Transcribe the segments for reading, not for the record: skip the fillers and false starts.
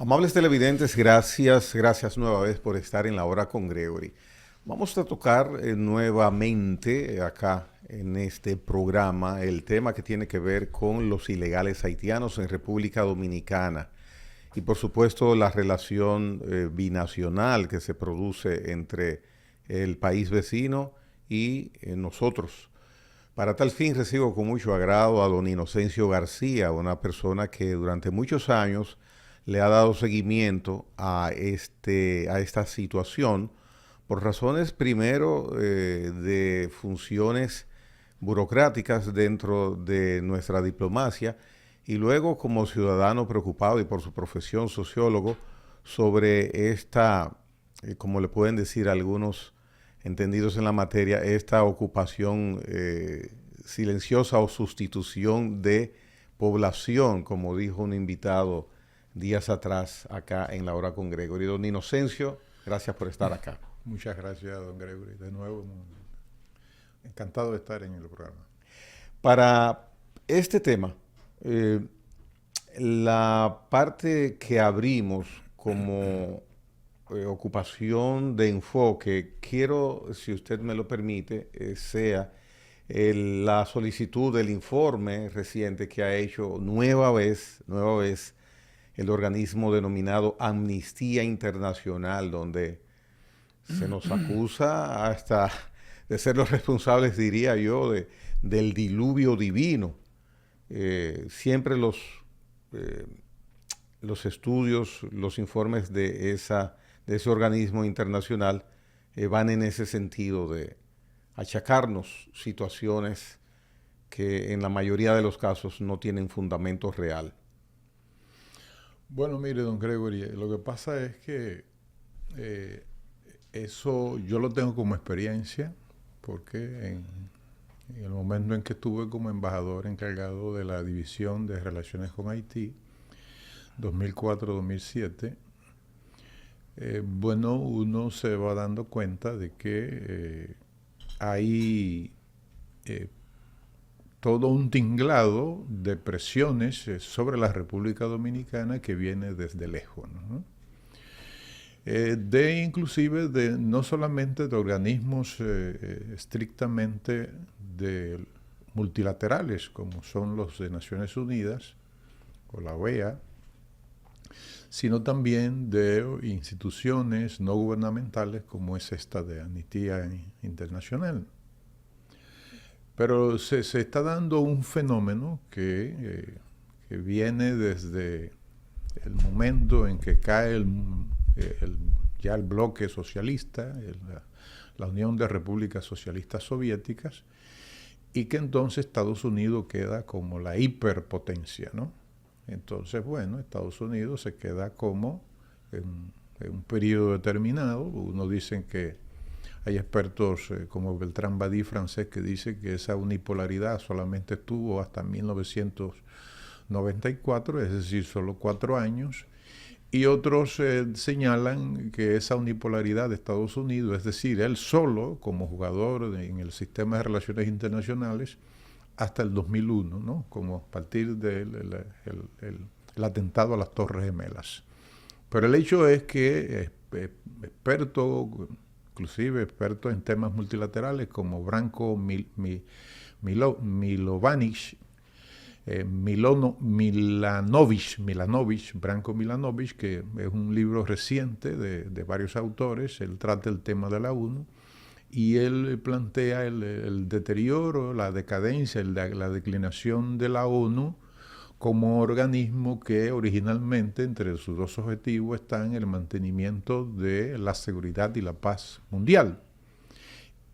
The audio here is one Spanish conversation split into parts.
Amables televidentes, gracias nueva vez por estar en la hora con Gregory. Vamos a tocar nuevamente acá en este programa el tema que tiene que ver con los ilegales haitianos en República Dominicana y por supuesto la relación binacional que se produce entre el país vecino y nosotros. Para tal fin recibo con mucho agrado a don Inocencio García, una persona que durante muchos años le ha dado seguimiento a esta situación por razones primero de funciones burocráticas dentro de nuestra diplomacia y luego como ciudadano preocupado y por su profesión sociólogo sobre esta, como le pueden decir algunos entendidos en la materia, esta ocupación silenciosa o sustitución de población, como dijo un invitado días atrás acá en la hora con Gregory. Don Inocencio, gracias por estar acá. Muchas gracias, don Gregory. De nuevo, encantado de estar en el programa. Para este tema, la parte que abrimos como ocupación de enfoque, quiero, si usted me lo permite, sea la solicitud del informe reciente que ha hecho nueva vez, el organismo denominado Amnistía Internacional, donde se nos acusa hasta de ser los responsables, diría yo, del diluvio divino. Siempre los estudios, los informes de ese organismo internacional van en ese sentido de achacarnos situaciones que en la mayoría de los casos no tienen fundamento real. Bueno, mire, don Gregory, lo que pasa es que eso yo lo tengo como experiencia, porque en el momento en que estuve como embajador encargado de la División de Relaciones con Haití, 2004-2007, bueno, uno se va dando cuenta de que hay todo un tinglado de presiones sobre la República Dominicana que viene desde lejos, ¿no? Inclusive no solamente de organismos estrictamente multilaterales, como son los de Naciones Unidas o la OEA, sino también de instituciones no gubernamentales como es esta de Amnistía Internacional. Pero se está dando un fenómeno que viene desde el momento en que cae ya el bloque socialista, la Unión de Repúblicas Socialistas Soviéticas, y que entonces Estados Unidos queda como la hiperpotencia, ¿no? Entonces, bueno, Estados Unidos se queda como en un periodo determinado. Uno dice que hay expertos como Bertrand Badi, francés, que dice que esa unipolaridad solamente estuvo hasta 1994, es decir, solo 4 años. Y otros señalan que esa unipolaridad de Estados Unidos, es decir, él solo como jugador en el sistema de relaciones internacionales, hasta el 2001, ¿no? Como a partir del el atentado a las Torres Gemelas. Pero el hecho es que expertos, inclusive expertos en temas multilaterales como Branko Milanovic, Branko Milanovic, que es un libro reciente de varios autores. Él trata el tema de la ONU y él plantea el deterioro, la decadencia, la declinación de la ONU como organismo que originalmente entre sus dos objetivos están el mantenimiento de la seguridad y la paz mundial.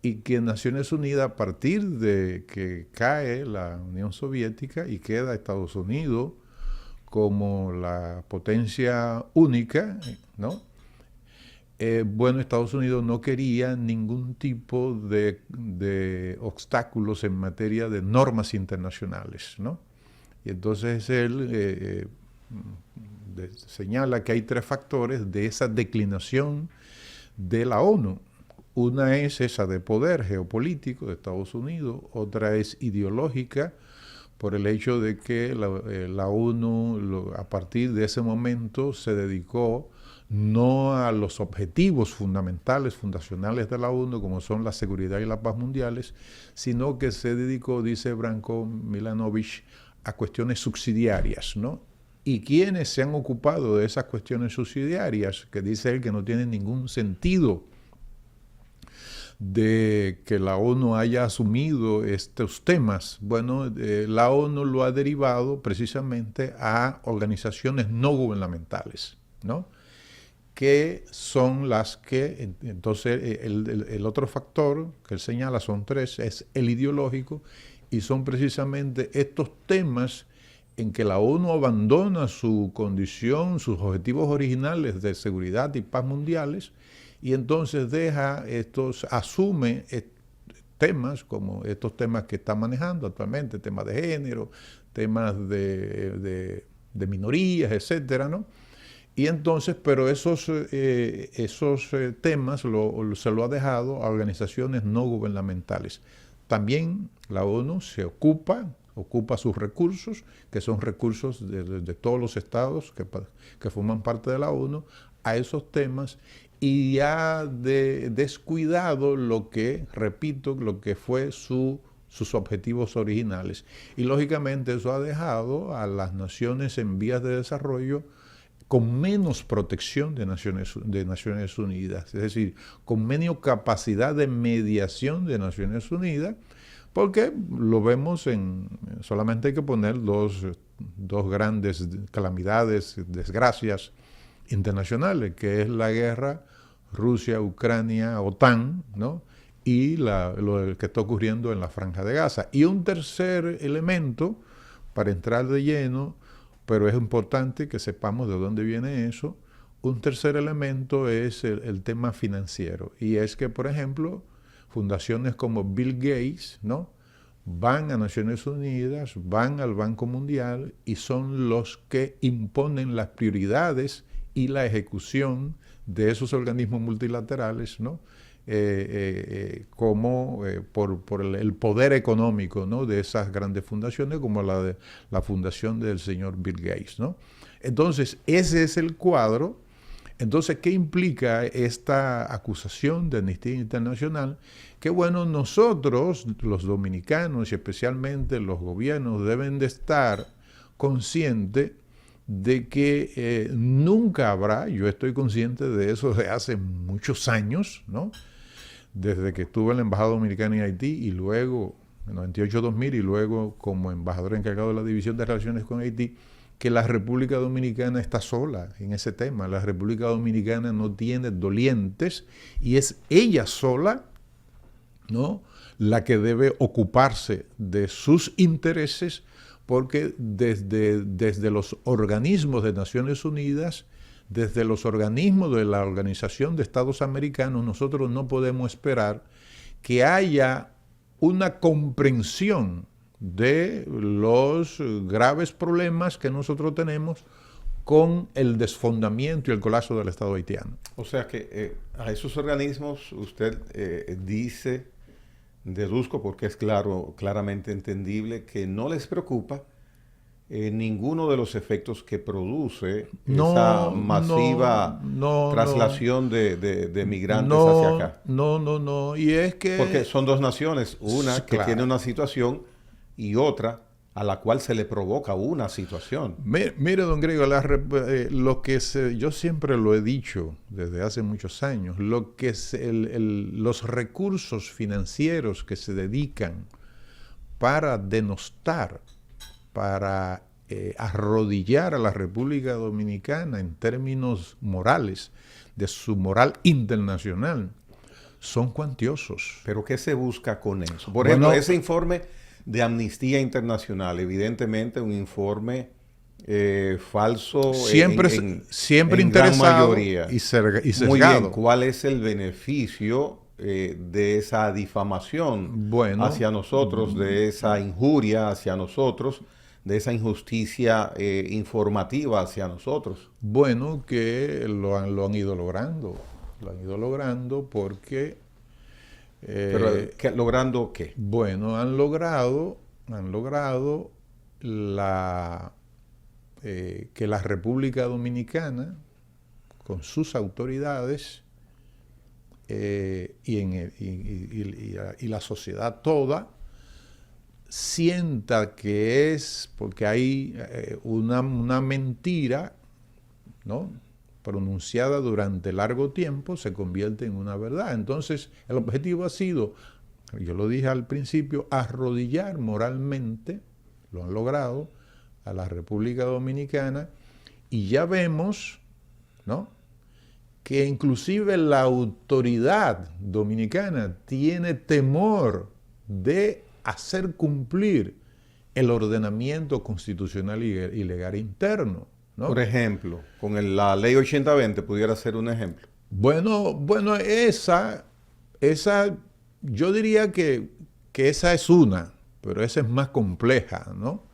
Y que Naciones Unidas, a partir de que cae la Unión Soviética y queda Estados Unidos como la potencia única, ¿no? Bueno, Estados Unidos no quería ningún tipo de obstáculos en materia de normas internacionales, ¿no? Y entonces él señala que hay 3 factores de esa declinación de la ONU. Una es esa de poder geopolítico de Estados Unidos, otra es ideológica, por el hecho de que la ONU a partir de ese momento se dedicó no a los objetivos fundamentales, fundacionales de la ONU, como son la seguridad y la paz mundiales, sino que se dedicó, dice Branko Milanovic, a cuestiones subsidiarias, ¿no? Y quienes se han ocupado de esas cuestiones subsidiarias, que dice él que no tienen ningún sentido de que la ONU haya asumido estos temas, bueno, la ONU lo ha derivado precisamente a organizaciones no gubernamentales, ¿no? Que son las que, entonces, el otro factor que él señala, son tres, es el ideológico, y son precisamente estos temas en que la ONU abandona su condición, sus objetivos originales de seguridad y paz mundiales, y entonces asume temas como estos temas que está manejando actualmente, temas de género, temas de minorías, etcétera, ¿no? Y entonces, pero esos temas se lo ha dejado a organizaciones no gubernamentales. También la ONU se ocupa sus recursos, que son recursos de todos los estados que forman parte de la ONU, a esos temas, y ha descuidado lo que fue sus objetivos originales. Y lógicamente eso ha dejado a las naciones en vías de desarrollo con menos protección de Naciones Unidas, es decir, con menos capacidad de mediación de Naciones Unidas, porque lo vemos solamente hay que poner dos grandes calamidades, desgracias internacionales, que es la guerra Rusia, Ucrania, OTAN, ¿no? Y lo que está ocurriendo en la Franja de Gaza. Y un tercer elemento, para entrar de lleno, pero es importante que sepamos de dónde viene eso. Un tercer elemento es el tema financiero, y es que, por ejemplo, fundaciones como Bill Gates, ¿no?, van a Naciones Unidas, van al Banco Mundial, y son los que imponen las prioridades y la ejecución de esos organismos multilaterales, ¿no?, por el poder económico, ¿no?, de esas grandes fundaciones, como la fundación del señor Bill Gates, ¿no? Entonces, ese es el cuadro. Entonces, ¿qué implica esta acusación de Amnistía Internacional? Que, bueno, nosotros, los dominicanos y especialmente los gobiernos, deben de estar conscientes de que nunca habrá, yo estoy consciente de eso desde hace muchos años, ¿no?, desde que estuve en la Embajada Dominicana en Haití, y luego en 98-2000, y luego como embajador encargado de la División de Relaciones con Haití, que la República Dominicana está sola en ese tema. La República Dominicana no tiene dolientes, y es ella sola, ¿no?, la que debe ocuparse de sus intereses, porque desde los organismos de Naciones Unidas, desde los organismos de la Organización de Estados Americanos, nosotros no podemos esperar que haya una comprensión de los graves problemas que nosotros tenemos con el desfondamiento y el colapso del Estado haitiano. O sea que a esos organismos usted deduzco, porque es claramente entendible, que no les preocupa ninguno de los efectos que produce esa masiva traslación de migrantes hacia acá. No. Y es que... Porque son dos naciones, una que claro, tiene una situación y otra a la cual se le provoca una situación. Mire, don Grego, yo siempre lo he dicho desde hace muchos años, los recursos financieros que se dedican para denostar, para arrodillar a la República Dominicana en términos morales, de su moral internacional, son cuantiosos. ¿Pero qué se busca con eso? Por ejemplo, ese informe de Amnistía Internacional, evidentemente un informe falso, siempre en gran mayoría. Y sesgado. Muy bien, ¿cuál es el beneficio de esa difamación hacia nosotros, de esa injuria hacia nosotros, de esa injusticia informativa hacia nosotros? Bueno, que lo han ido logrando. Lo han ido logrando porque... ¿Pero logrando qué? Bueno, han logrado que la República Dominicana, con sus autoridades y la sociedad toda, sienta que es porque hay una mentira, ¿no?, pronunciada durante largo tiempo, se convierte en una verdad. Entonces, el objetivo ha sido, yo lo dije al principio, arrodillar moralmente, lo han logrado, a la República Dominicana, y ya vemos, ¿no?, que inclusive la autoridad dominicana tiene temor de hacer cumplir el ordenamiento constitucional y legal interno, ¿no? Por ejemplo, con la ley 8020 pudiera ser un ejemplo. Bueno, esa yo diría que esa es una, pero esa es más compleja, ¿no?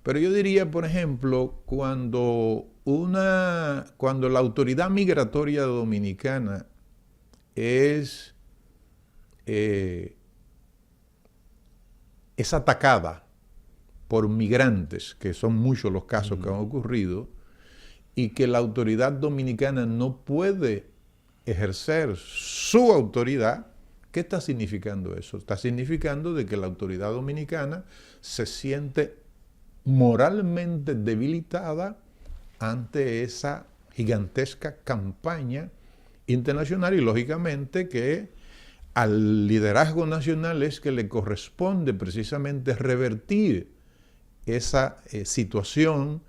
Pero yo diría, por ejemplo, cuando la autoridad migratoria dominicana es atacada por migrantes, que son muchos los casos que han ocurrido, y que la autoridad dominicana no puede ejercer su autoridad, ¿qué está significando eso? Está significando de que la autoridad dominicana se siente moralmente debilitada ante esa gigantesca campaña internacional, y lógicamente que al liderazgo nacional es que le corresponde precisamente revertir esa situación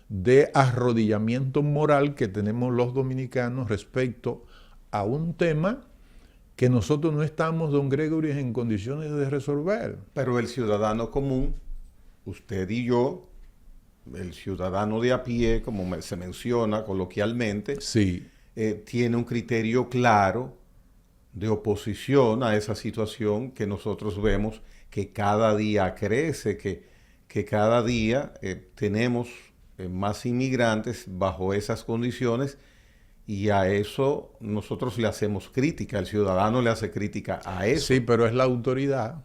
de arrodillamiento moral que tenemos los dominicanos respecto a un tema que nosotros no estamos, don Gregory, en condiciones de resolver. Pero el ciudadano común, usted y yo, el ciudadano de a pie, como se menciona coloquialmente, sí, tiene un criterio claro de oposición a esa situación que nosotros vemos que cada día crece, que cada día tenemos más inmigrantes bajo esas condiciones, y a eso nosotros le hacemos crítica, el ciudadano le hace crítica a eso. Sí, pero es la autoridad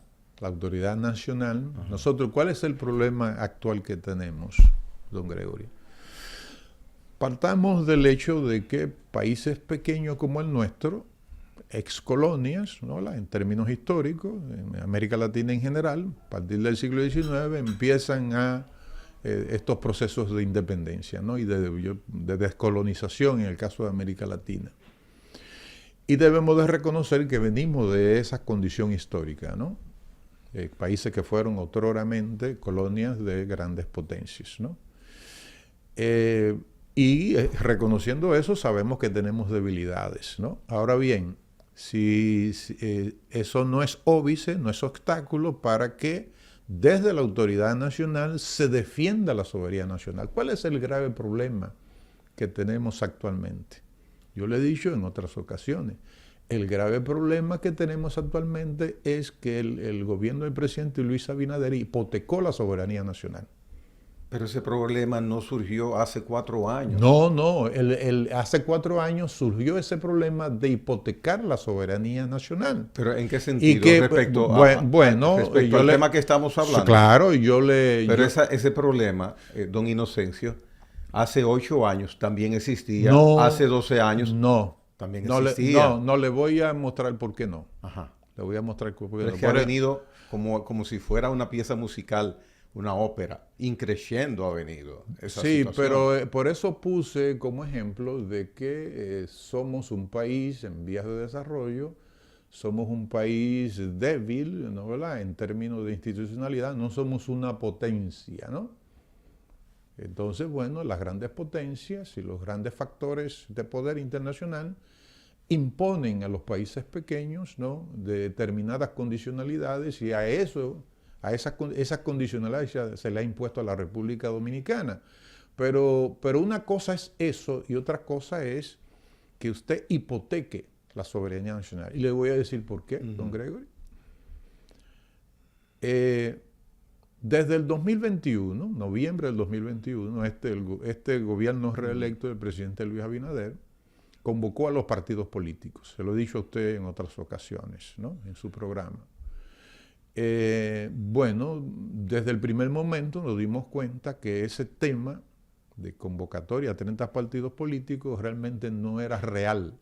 nacional. Ajá. Nosotros, ¿cuál es el problema actual que tenemos, don Gregorio? Partamos del hecho de que países pequeños como el nuestro, excolonias, ¿no?, en términos históricos, en América Latina en general, a partir del siglo XIX empiezan a estos procesos de independencia, ¿no?, y de descolonización en el caso de América Latina. Y debemos de reconocer que venimos de esa condición histórica, ¿no? Países que fueron otroramente colonias de grandes potencias, ¿no? Y reconociendo eso, sabemos que tenemos debilidades, ¿no? Ahora bien, si eso no es óbice, no es obstáculo para que desde la autoridad nacional se defienda la soberanía nacional. ¿Cuál es el grave problema que tenemos actualmente? Yo le he dicho en otras ocasiones, el grave problema que tenemos actualmente es que el gobierno del presidente Luis Abinader hipotecó la soberanía nacional. Pero ese problema no surgió hace 4 años. No, hace 4 años surgió ese problema de hipotecar la soberanía nacional. ¿Pero en qué sentido? Respecto al tema que estamos hablando. Claro, Pero ese problema, don Inocencio, hace 8 años también existía. No, hace 12 años también existía. No, le voy a mostrar por qué no. Ajá. Le voy a mostrar por qué no. Es que ha venido como si fuera una pieza musical, una ópera, increciendo ha venido esa situación. Pero por eso puse como ejemplo de que somos un país en vías de desarrollo, somos un país débil, ¿no?, ¿verdad?, en términos de institucionalidad, no somos una potencia, ¿no? Entonces, bueno, las grandes potencias y los grandes factores de poder internacional imponen a los países pequeños, ¿no?, de determinadas condicionalidades, y a esas condicionalidades se le ha impuesto a la República Dominicana. Pero una cosa es eso y otra cosa es que usted hipoteque la soberanía nacional. Y le voy a decir por qué, don Gregory. Desde el 2021, noviembre del 2021, este gobierno reelecto del presidente Luis Abinader convocó a los partidos políticos. Se lo he dicho a usted en otras ocasiones, ¿no?, en su programa. Bueno, desde el primer momento nos dimos cuenta que ese tema de convocatoria a 30 partidos políticos realmente no era real,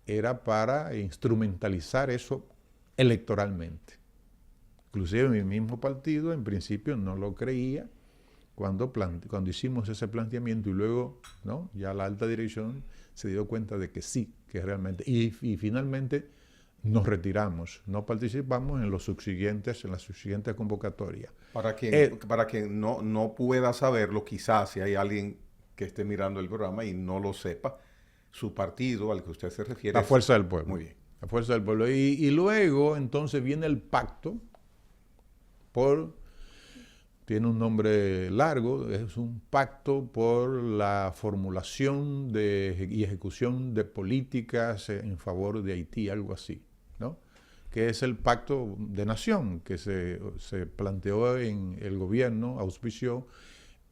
era para instrumentalizar eso electoralmente. Inclusive mi mismo partido en principio no lo creía cuando hicimos ese planteamiento y luego, ¿no?, ya la alta dirección se dio cuenta de que sí, que realmente, y finalmente nos retiramos, no participamos en las subsiguientes convocatorias. Para que no pueda saberlo, quizás si hay alguien que esté mirando el programa y no lo sepa, su partido al que usted se refiere La Fuerza del Pueblo. Muy bien. La Fuerza del Pueblo. Y luego entonces viene el pacto tiene un nombre largo, es un pacto por la formulación y ejecución de políticas en favor de Haití, algo así, ¿no? Que es el pacto de nación que se planteó en el gobierno, auspició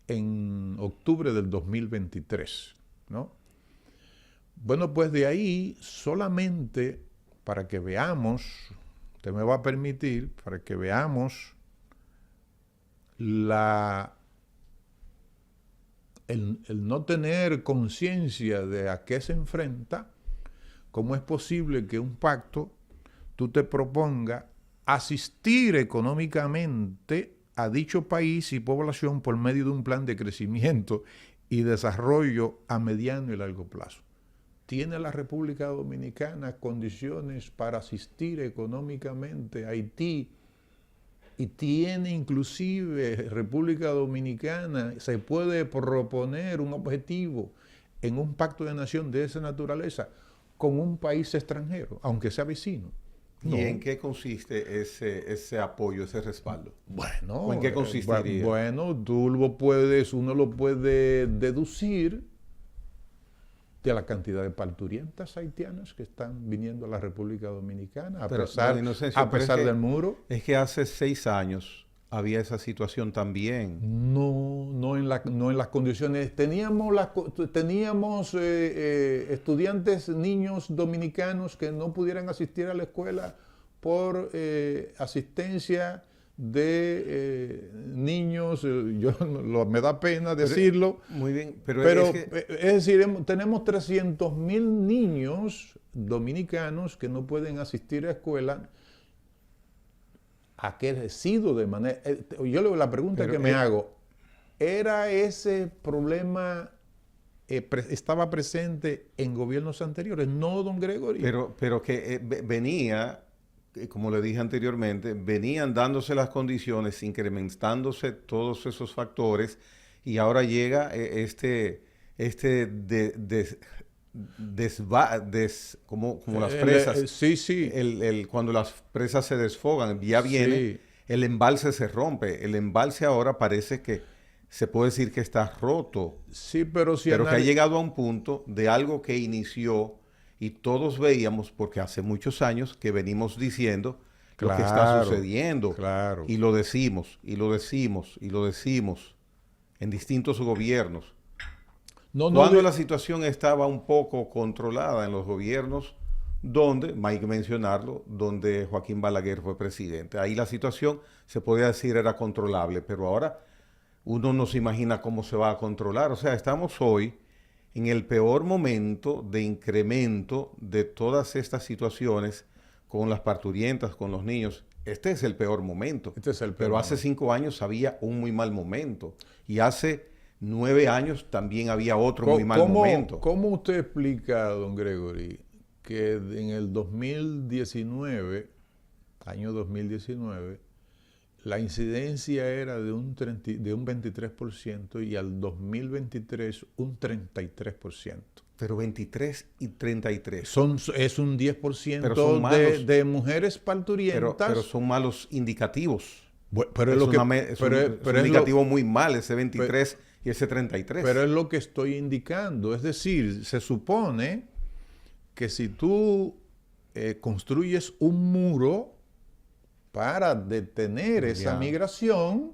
en octubre del 2023, ¿no? Bueno, pues de ahí solamente para que veamos, usted me va a permitir, para que veamos el no tener conciencia de a qué se enfrenta, cómo es posible que un pacto tú te proponga asistir económicamente a dicho país y población por medio de un plan de crecimiento y desarrollo a mediano y largo plazo. ¿Tiene la República Dominicana condiciones para asistir económicamente a Haití? Y tiene inclusive República Dominicana, se puede proponer un objetivo en un pacto de nación de esa naturaleza con un país extranjero, aunque sea vecino. ¿Y en qué consiste ese apoyo, ese respaldo? Bueno, ¿O en qué consistiría? Bueno, uno lo puede deducir de la cantidad de parturientas haitianas que están viniendo a la República Dominicana, a pesar del muro. Es que hace 6 años había esa situación también. No en las condiciones. Teníamos estudiantes, niños dominicanos que no pudieran asistir a la escuela por asistencia de niños, me da pena decirlo. Muy bien, pero es decir, tenemos 300,000 niños dominicanos que no pueden asistir a escuela. ¿A qué residuo de manera? La pregunta que me hago, ¿era ese problema estaba presente en gobiernos anteriores? No, don Gregory. Pero que venía, como le dije anteriormente, venían dándose las condiciones, incrementándose todos esos factores, y ahora llega como las presas. Sí. Cuando las presas se desfogan, ya viene, sí. El embalse se rompe. El embalse ahora parece que se puede decir que está roto. Sí, pero que ha llegado a un punto de algo que inició y todos veíamos, porque hace muchos años que venimos diciendo lo que está sucediendo. Claro. Y lo decimos, y lo decimos, y lo decimos en distintos gobiernos. Cuando la situación estaba un poco controlada en los gobiernos donde, hay que mencionarlo, donde Joaquín Balaguer fue presidente. Ahí la situación, se podía decir, era controlable, pero ahora uno no se imagina cómo se va a controlar. O sea, estamos hoy en el peor momento de incremento de todas estas situaciones con las parturientas, con los niños. Este es el peor momento. Pero hace 5 años había un muy mal momento. Y hace 9 años también había otro muy mal momento. ¿Cómo usted explica, don Gregory, que en el 2019, año 2019, la incidencia era de un 23% y al 2023 un 33%? Pero 23 y 33. Es un 10% de mujeres parturientas. Pero son malos indicativos. Pero es un indicativo muy mal ese 23 y ese 33. Pero es lo que estoy indicando. Es decir, se supone que si tú construyes un muro para detener esa migración,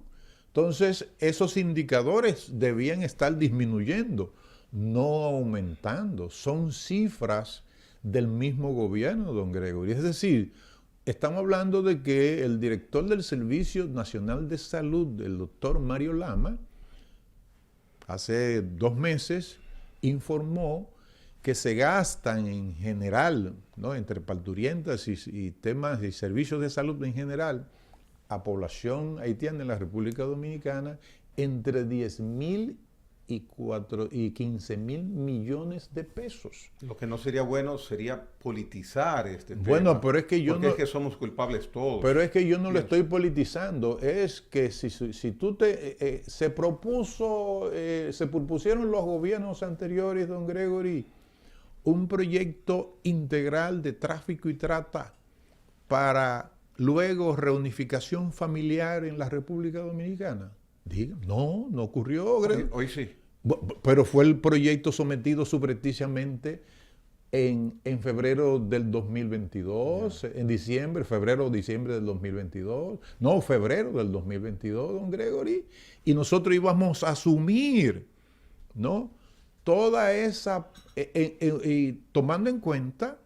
entonces esos indicadores debían estar disminuyendo, no aumentando. Son cifras del mismo gobierno, don Gregory. Es decir, Estamos hablando de que el director del Servicio Nacional de Salud, el doctor Mario Lama, hace 2 meses informó que se gastan en general, ¿no?, entre parturientas y temas y servicios de salud en general, a población haitiana en la República Dominicana entre 10.000 y 15.000 millones de pesos. Lo que no sería bueno sería politizar este tema. Bueno, pero es que yo porque es que somos culpables todos. Pero es que yo no lo estoy politizando. Es que si tú se propusieron los gobiernos anteriores, don Gregory, un proyecto integral de tráfico y trata para luego reunificación familiar en la República Dominicana. Diga, no ocurrió. Hoy sí. Pero fue el proyecto sometido subrepticiamente en febrero del 2022, en febrero o diciembre del 2022. No, febrero del 2022, don Gregory. Y nosotros íbamos a asumir, ¿no?, toda esa, tomando en cuenta,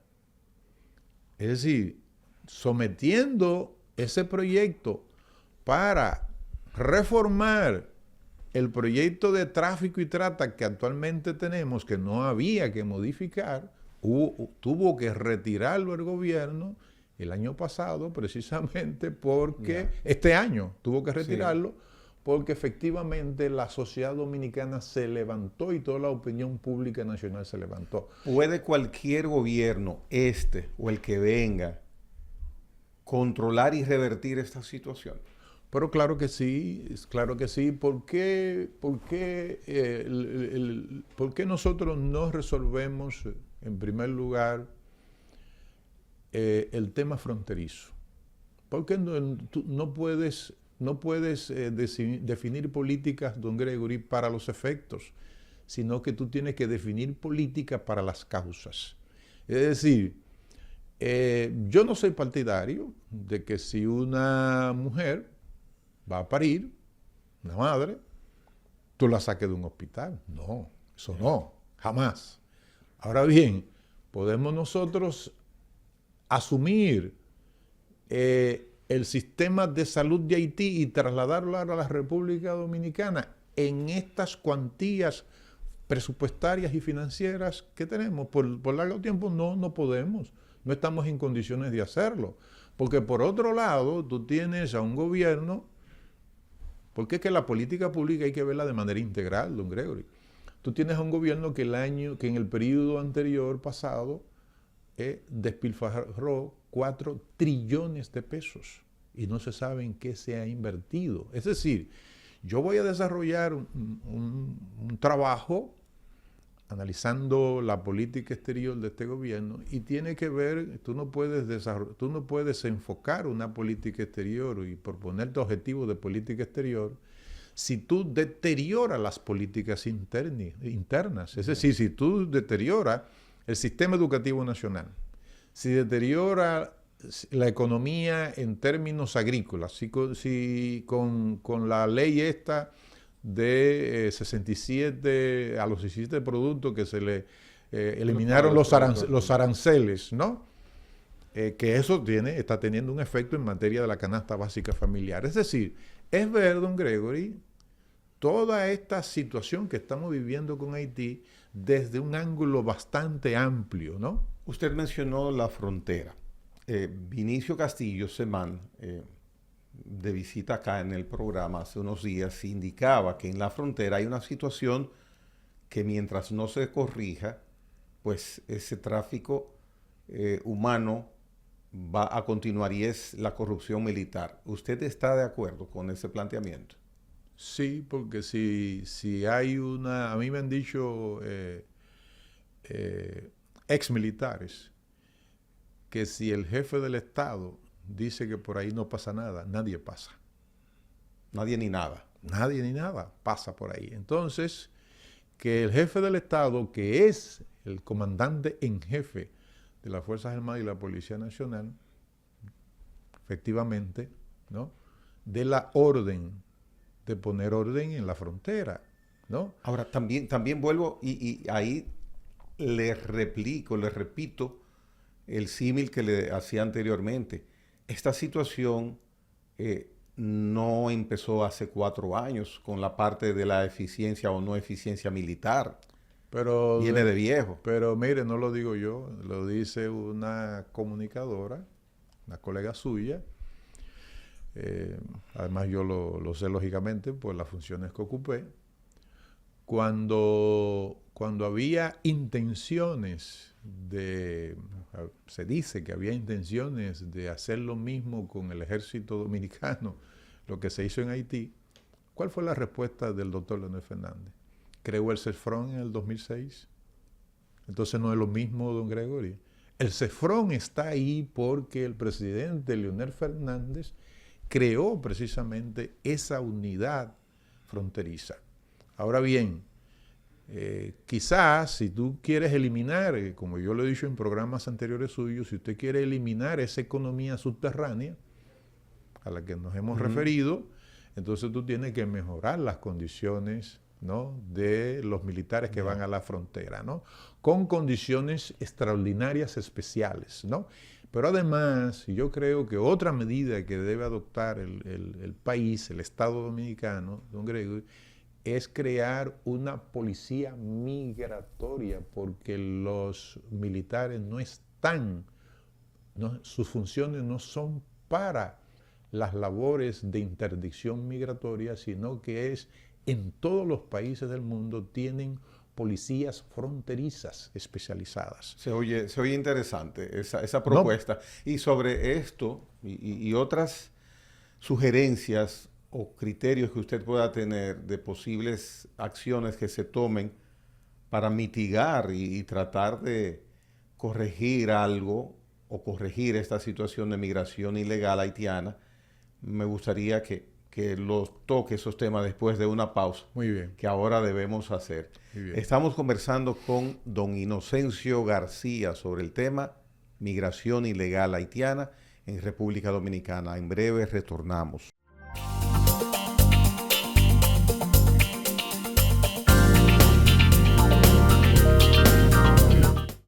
es decir, sometiendo ese proyecto para reformar el proyecto de tráfico y trata que actualmente tenemos, que no había que modificar, tuvo que retirarlo el gobierno el año pasado, precisamente porque, este año tuvo que retirarlo, porque efectivamente la sociedad dominicana se levantó y toda la opinión pública nacional se levantó. ¿Puede cualquier gobierno, o el que venga, controlar y revertir esta situación? Pero claro que sí. ¿Por qué nosotros no resolvemos, en primer lugar, el tema fronterizo? ¿Por qué no puedes definir políticas, don Gregory, para los efectos, sino que tú tienes que definir políticas para las causas? Es decir, yo no soy partidario de que si una mujer va a parir, una madre, tú la saques de un hospital. No, eso no, jamás. Ahora bien, podemos nosotros asumir el sistema de salud de Haití y trasladarlo a la República Dominicana en estas cuantías presupuestarias y financieras que tenemos. Por largo tiempo no podemos, no estamos en condiciones de hacerlo. Porque por otro lado, tú tienes a un gobierno, porque es que la política pública hay que verla de manera integral, don Gregory. Tú tienes a un gobierno que en el periodo anterior pasado despilfarró 4 trillones de pesos y no se sabe en qué se ha invertido. Es decir, yo voy a desarrollar un trabajo analizando la política exterior de este gobierno y tiene que ver, tú no puedes enfocar una política exterior y proponerte objetivos de política exterior si tú deterioras las políticas internas. Es decir, si tú deterioras el sistema educativo nacional, si deteriora la economía en términos agrícolas, si con la ley esta de 67 a los 17 productos que se le eliminaron los aranceles, ¿no? Que eso está teniendo un efecto en materia de la canasta básica familiar. Es decir, es ver, don Gregory, toda esta situación que estamos viviendo con Haití desde un ángulo bastante amplio, ¿no? Usted mencionó la frontera. Vinicio Castillo Semán, de visita acá en el programa hace unos días, indicaba que en la frontera hay una situación que mientras no se corrija, pues ese tráfico humano va a continuar y es la corrupción militar. ¿Usted está de acuerdo con ese planteamiento? Sí, porque si hay a mí me han dicho ex militares que si el jefe del Estado dice que por ahí no pasa nada, nadie pasa. Nadie ni nada. Nadie ni nada pasa por ahí. Entonces, que el jefe del Estado, que es el comandante en jefe de las Fuerzas Armadas y la Policía Nacional, efectivamente, ¿no?, dé la orden de poner orden en la frontera, ¿no? Ahora, también vuelvo y ahí le repito el símil que le hacía anteriormente. esta situación no empezó hace 4 años con la parte de la eficiencia o no eficiencia militar. Pero, Viene de viejo. pero mire, no lo digo yo, lo dice una comunicadora, una colega suya. Además yo lo sé lógicamente por las funciones que ocupé. Cuando había intenciones se dice que había intenciones de hacer lo mismo con el ejército dominicano, lo que se hizo en Haití, ¿cuál fue la respuesta del doctor Leonel Fernández? Creó el CESFRON en el 2006. Entonces no es lo mismo, don Gregory. El CESFRON está ahí porque el presidente Leonel Fernández creó precisamente esa unidad fronteriza. Ahora bien, quizás si tú quieres eliminar, como yo lo he dicho en programas anteriores suyos, si usted quiere eliminar esa economía subterránea a la que nos hemos referido, entonces tú tienes que mejorar las condiciones, ¿no?, de los militares que van a la frontera, ¿no?, con condiciones extraordinarias especiales, ¿no? Pero además, yo creo que otra medida que debe adoptar el país, el Estado dominicano, don Gregory, es crear una policía migratoria, porque los militares no están, sus funciones no son para las labores de interdicción migratoria, sino que es en todos los países del mundo tienen policías fronterizas especializadas. Se oye interesante esa propuesta. No. Y sobre esto y otras sugerencias o criterios que usted pueda tener de posibles acciones que se tomen para mitigar y tratar de corregir algo o corregir esta situación de migración ilegal haitiana, me gustaría que los toque esos temas después de una pausa. Muy bien. Que ahora debemos hacer. Muy bien. Estamos conversando con don Inocencio García sobre el tema migración ilegal haitiana en República Dominicana. En breve retornamos.